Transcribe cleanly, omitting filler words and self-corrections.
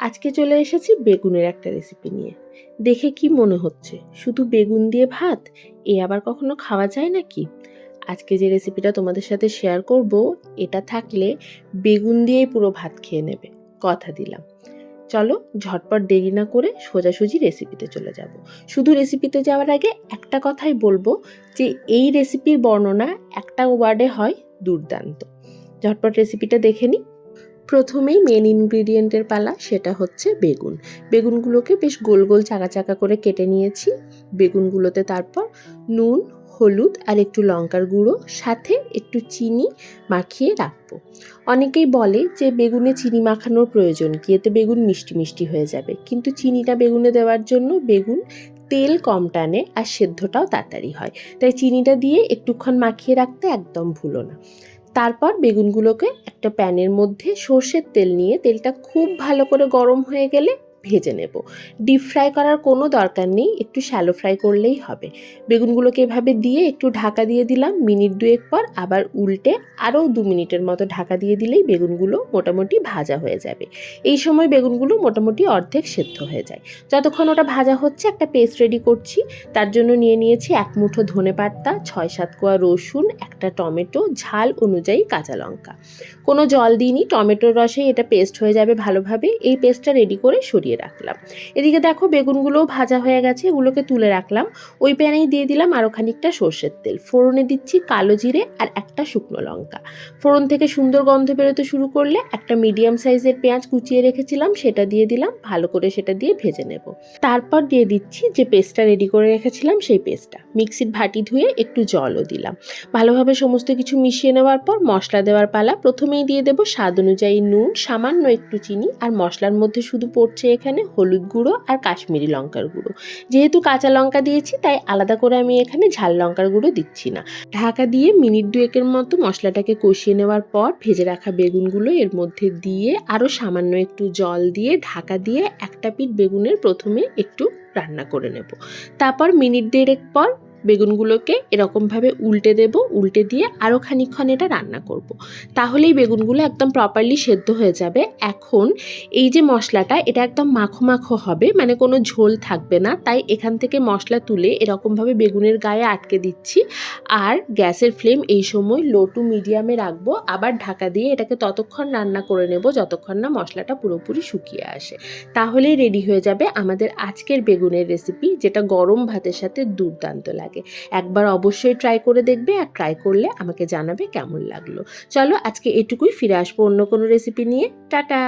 আজকে চলে এসেছি বেগুনের একটা রেসিপি নিয়ে। দেখে কি মনে হচ্ছে শুধু বেগুন দিয়ে ভাত? এ আবার কখনো খাওয়া যায় নাকি? আজকে যে রেসিপিটা তোমাদের সাথে শেয়ার করব, এটা থাকলে বেগুন দিয়েই পুরো ভাত খেয়ে নেবে, কথা দিলাম। চলো ঝটপট দেরি না করে সোজাসুজি রেসিপিতে চলে যাব। শুধু রেসিপিতে যাওয়ার আগে একটা কথাই বলবো যে এই রেসিপির বর্ণনা একটা ওয়ার্ডে হয় দুর্দান্ত। ঝটপট রেসিপিটা দেখে নিই। প্রথমেই মেন ইনগ্রিডিয়েন্টের পালা, সেটা হচ্ছে বেগুন। বেগুনগুলোকে বেশ গোল গোল চাকা চাকা করে কেটে নিয়েছি। বেগুনগুলোতে তারপর নুন, হলুদ আর একটু লঙ্কার গুঁড়ো সাথে একটু চিনি মাখিয়ে রাখবো। অনেকেই বলে যে বেগুনে চিনি মাখানোর প্রয়োজন কি, এতে বেগুন মিষ্টি মিষ্টি হয়ে যাবে, কিন্তু চিনিটা বেগুনে দেওয়ার জন্য বেগুন তেল কম টানে আর সেদ্ধটাও তাড়াতাড়ি হয়, তাই চিনিটা দিয়ে একটুক্ষণ মাখিয়ে রাখতে একদম ভুলো না। তারপর বেগুনগুলোকে একটা প্যানের মধ্যে সর্ষের তেল নিয়ে তেলটা খুব ভালো করে গরম হয়ে গেলে ভেজে নেব। ডিপ ফ্রাই করার কোনো দরকার নেই, একটু শ্যালো ফ্রাই করলেই হবে। বেগুনগুলোকে এভাবে দিয়ে একটু ঢাকা দিয়ে দিলাম। মিনিট দুয়েক পর আবার উল্টে আরও 2 মিনিটের মতো ঢাকা দিয়ে দিলেই বেগুনগুলো মোটামুটি ভাজা হয়ে যাবে। এই সময় বেগুনগুলো মোটামুটি অর্ধেক সেদ্ধ হয়ে যায়। যতক্ষণ ওটা ভাজা হচ্ছে একটা পেস্ট রেডি করছি। তার জন্য নিয়ে নিয়েছি 1 মুঠো ধনেপাতা, 6-7 কোয়া রসুন, একটা টমেটো, ঝাল অনুযায়ী কাঁচা লঙ্কা। কোনো জল দিইনি, টমেটোর রসে এটা পেস্ট হয়ে যাবে ভালোভাবে। এই পেস্টটা রেডি করে সরিয়ে রাখলাম। এদিকে দেখো বেগুনগুলোও ভাজা হয়ে গেছে, এগুলোকে তুলে রাখলাম। ওই প্যানেই দিয়ে দিলাম আরও খানিকটা সর্ষের তেল। ফোড়নে দিচ্ছি কালো জিরে আর একটা শুকনো লঙ্কা। ফোড়ন থেকে সুন্দর গন্ধ বেরোতে শুরু করলে একটা মিডিয়াম সাইজের পেঁয়াজ কুচিয়ে রেখেছিলাম, সেটা দিয়ে দিলাম। ভালো করে সেটা দিয়ে ভেজে নেব। তারপর দিয়ে দিচ্ছি যে পেস্টটা রেডি করে রেখেছিলাম, সেই পেস্টটা মিক্সির ভাটি ধুয়ে একটু জলও দিলাম। ভালোভাবে সমস্ত কিছু মিশিয়ে নেওয়ার পর মশলা দেওয়ার পালা। প্রথমেই দিয়ে দেবো স্বাদ অনুযায়ী নুন, সামান্য একটু চিনি, আর মশলার মধ্যে শুধু পড়ছে এখানে হলুদ গুঁড়ো আর কাশ্মীরি লঙ্কার গুঁড়ো। যেহেতু কাঁচা লঙ্কা দিয়েছি তাই আলাদা করে আমি এখানে ঝাল লঙ্কার গুঁড়ো দিচ্ছি না। ঢাকা দিয়ে মিনিট দুয়েকের মতো মশলাটাকে কষিয়ে নেওয়ার পর ভেজে রাখা বেগুনগুলো এর মধ্যে দিয়ে আরও সামান্য একটু জল দিয়ে ঢাকা দিয়ে একটা পিঠ বেগুনের প্রথমে একটু রান্না করে নেব। তারপর মিনিট দেড়েক পর বেগুনগুলোকে এরকমভাবে উল্টে দেব। উল্টে দিয়ে আরও খানিকক্ষণ এটা রান্না করব। তাহলেই বেগুনগুলো একদম প্রপারলি সেদ্ধ হয়ে যাবে। এখন এই যে মশলাটা, এটা একদম মাখো মাখো হবে, মানে কোনো ঝোল থাকবে না। তাই এখান থেকে মশলা তুলে এরকমভাবে বেগুনের গায়ে আটকে দিচ্ছি। আর গ্যাসের ফ্লেম এই সময় লো টু মিডিয়ামে রাখবো। আবার ঢাকা দিয়ে এটাকে ততক্ষণ রান্না করে নেব যতক্ষণ না মশলাটা পুরোপুরি শুকিয়ে আসে। তাহলেই রেডি হয়ে যাবে আমাদের আজকের বেগুনের রেসিপি, যেটা গরম ভাতের সাথে দুর্দান্ত লাগে। একবার অবশ্যই ট্রাই করে দেখবে, আর ট্রাই করলে আমাকে জানাবে কেমন লাগলো। চলো আজকে এটুকুই, ফিরে আসবো অন্য কোনো রেসিপি নিয়ে। টাটা।